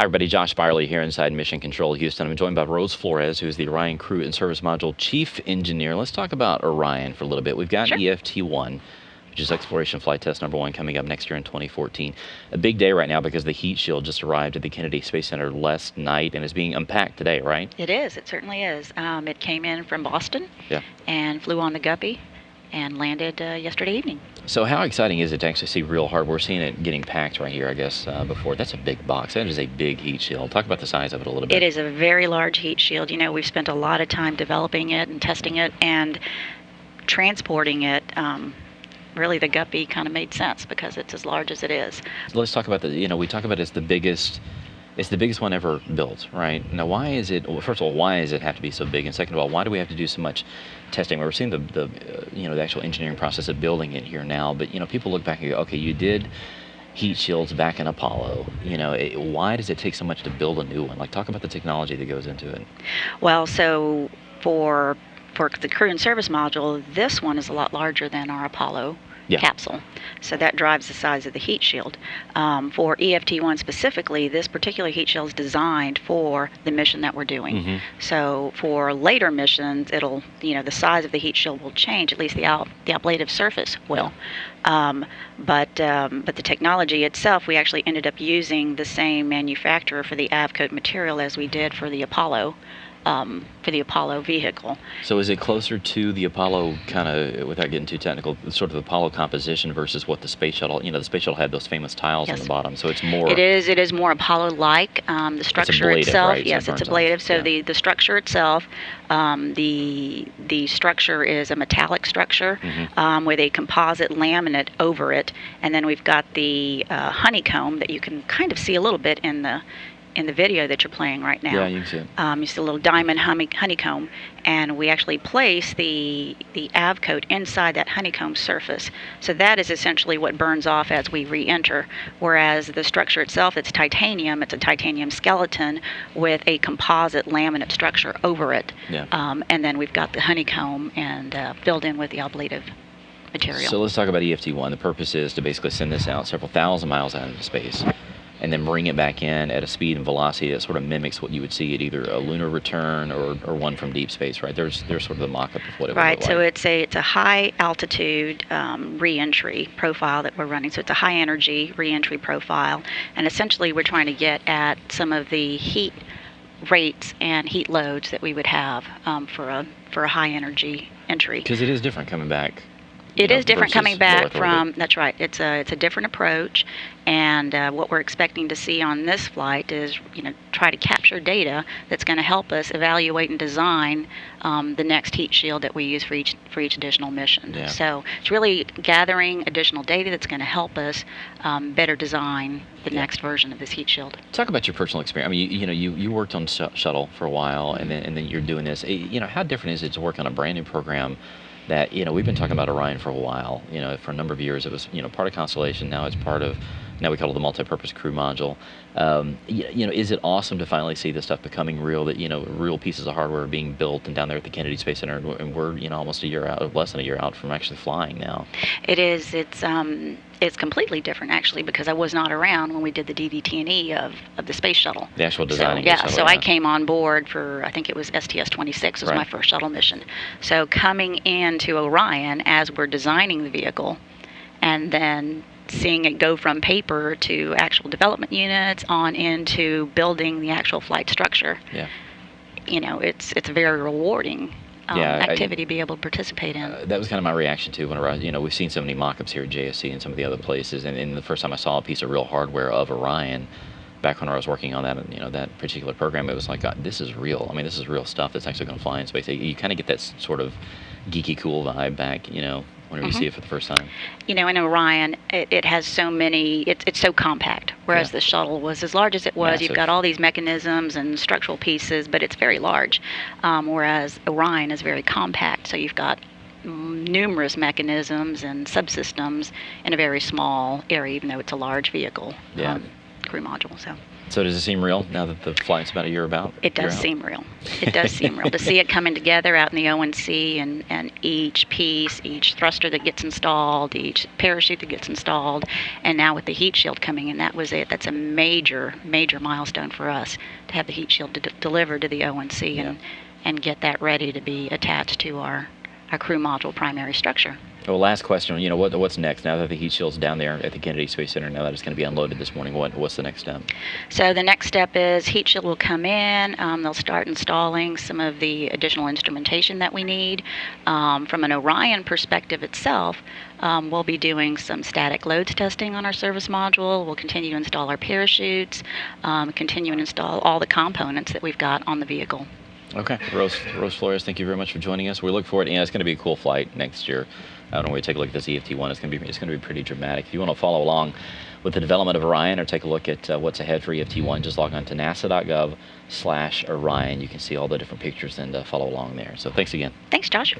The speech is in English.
Hi, everybody. Josh Byerly here inside Mission Control Houston. I'm joined by Rose Flores, who's the Orion Crew and Service Module Chief Engineer. Let's talk about Orion for a little bit. We've got Sure. EFT-1, which is Exploration Flight Test number 1, coming up next year in 2014. A big day right now because the heat shield just arrived at the Kennedy Space Center last night and is being unpacked today, right? It is. It certainly is. It came in from Boston and flew on the Guppy and landed yesterday evening. So how exciting is it to actually see real hardware? We're seeing it getting packed right here, I guess, before. That's a big box. That is a big heat shield. Talk about the size of it a little bit. It is a very large heat shield. You know, we've spent a lot of time developing it and testing it and transporting it. Really, the Guppy kind of made sense because it's as large as it is. Let's talk about we talk about it's the biggest one ever built, right? Now, why is it, well, first of all, why does it have to be so big? And second of all, why do we have to do so much testing? We're seeing the actual engineering process of building it here now, but, people look back and go, okay, you did heat shields back in Apollo. Why does it take so much to build a new one? Like, talk about the technology that goes into it. Well, so for the crew and service module, this one is a lot larger than our Apollo capsule. So that drives the size of the heat shield. For EFT-1 specifically, this particular heat shield is designed for the mission that we're doing. So for later missions, it'll, the size of the heat shield will change, at least the ablative surface will. But the technology itself, we actually ended up using the same manufacturer for the AVCoat material as we did for the Apollo. For the Apollo vehicle. So is it closer to the Apollo, kind of, without getting too technical, sort of the Apollo composition versus what the space shuttle, the space shuttle had those famous tiles on the bottom, so it's more... It is more Apollo-like. The structure it's ablative, itself, right? yes, it's ablative. So the structure itself, the structure is a metallic structure with a composite laminate over it, and then we've got the honeycomb that you can kind of see a little bit in the video that you're playing right now. Yeah, you can see it. You see a little diamond honeycomb, and we actually place the AVCoat inside that honeycomb surface. So that is essentially what burns off as we re-enter, whereas the structure itself, it's titanium. It's a titanium skeleton with a composite laminate structure over it. And then we've got the honeycomb and filled in with the ablative material. So let's talk about EFT-1. The purpose is to basically send this out several thousand miles out into space, and then bring it back in at a speed and velocity that sort of mimics what you would see at either a lunar return or one from deep space, right? There's sort of the mock-up of what it would look like. Right, so it's a high altitude re-entry profile that we're running. So it's a high energy re-entry profile, and essentially we're trying to get at some of the heat rates and heat loads that we would have for a high energy entry. Because it is different coming back. It is different coming back from, that's right, it's a different approach, and what we're expecting to see on this flight is, try to capture data that's going to help us evaluate and design the next heat shield that we use for each additional mission. So it's really gathering additional data that's going to help us better design the next version of this heat shield. Talk about your personal experience. I mean, you worked on shuttle for a while, and then you're doing this. How different is it to work on a brand new program that, we've been talking about Orion for a while, for a number of years. It was, part of Constellation. Now it's part of, now we call it the multi-purpose crew module. Is it awesome to finally see this stuff becoming real, that, real pieces of hardware are being built and down there at the Kennedy Space Center, and we're, almost a year out, or less than a year out from actually flying now? It is. It's completely different, actually, because I was not around when we did the DVT&E of the space shuttle. The actual designing. So I came on board for, I think it was STS-26 was my first shuttle mission. So coming into Orion as we're designing the vehicle, and then seeing it go from paper to actual development units on into building the actual flight structure. It's very rewarding. Activity to be able to participate in. That was kind of my reaction too when I, we've seen so many mock-ups here at JSC and some of the other places, and the first time I saw a piece of real hardware of Orion, back when I was working on that, that particular program, it was like, God, this is real. I mean, this is real stuff that's actually going to fly in space. You kind of get that sort of geeky, cool vibe back, whenever you see it for the first time. In Orion, it has so many, it's so compact, whereas the shuttle was as large as it was. Massive. You've got all these mechanisms and structural pieces, but it's very large, whereas Orion is very compact, so you've got numerous mechanisms and subsystems in a very small area, even though it's a large vehicle. crew module. So does it seem real now that the flight's about a year about? It does seem real. It does seem real to see it coming together out in the ONC, and each piece, each thruster that gets installed, each parachute that gets installed, and now with the heat shield coming in, that was it. That's a major milestone for us to have the heat shield delivered to the ONC and get that ready to be attached to our crew module primary structure. Well, last question. What's next now that the heat shield's down there at the Kennedy Space Center? Now that it's going to be unloaded this morning, what's the next step? So the next step is heat shield will come in. They'll start installing some of the additional instrumentation that we need. From an Orion perspective itself, we'll be doing some static loads testing on our service module. We'll continue to install our parachutes, continue to install all the components that we've got on the vehicle. Okay, Rose Flores, thank you very much for joining us. We look forward. It's going to be a cool flight next year. I don't know. We take a look at this EFT-1. It's going to be pretty dramatic. If you want to follow along with the development of Orion or take a look at what's ahead for EFT-1, just log on to nasa.gov/Orion. You can see all the different pictures and follow along there. So thanks again. Thanks, Josh.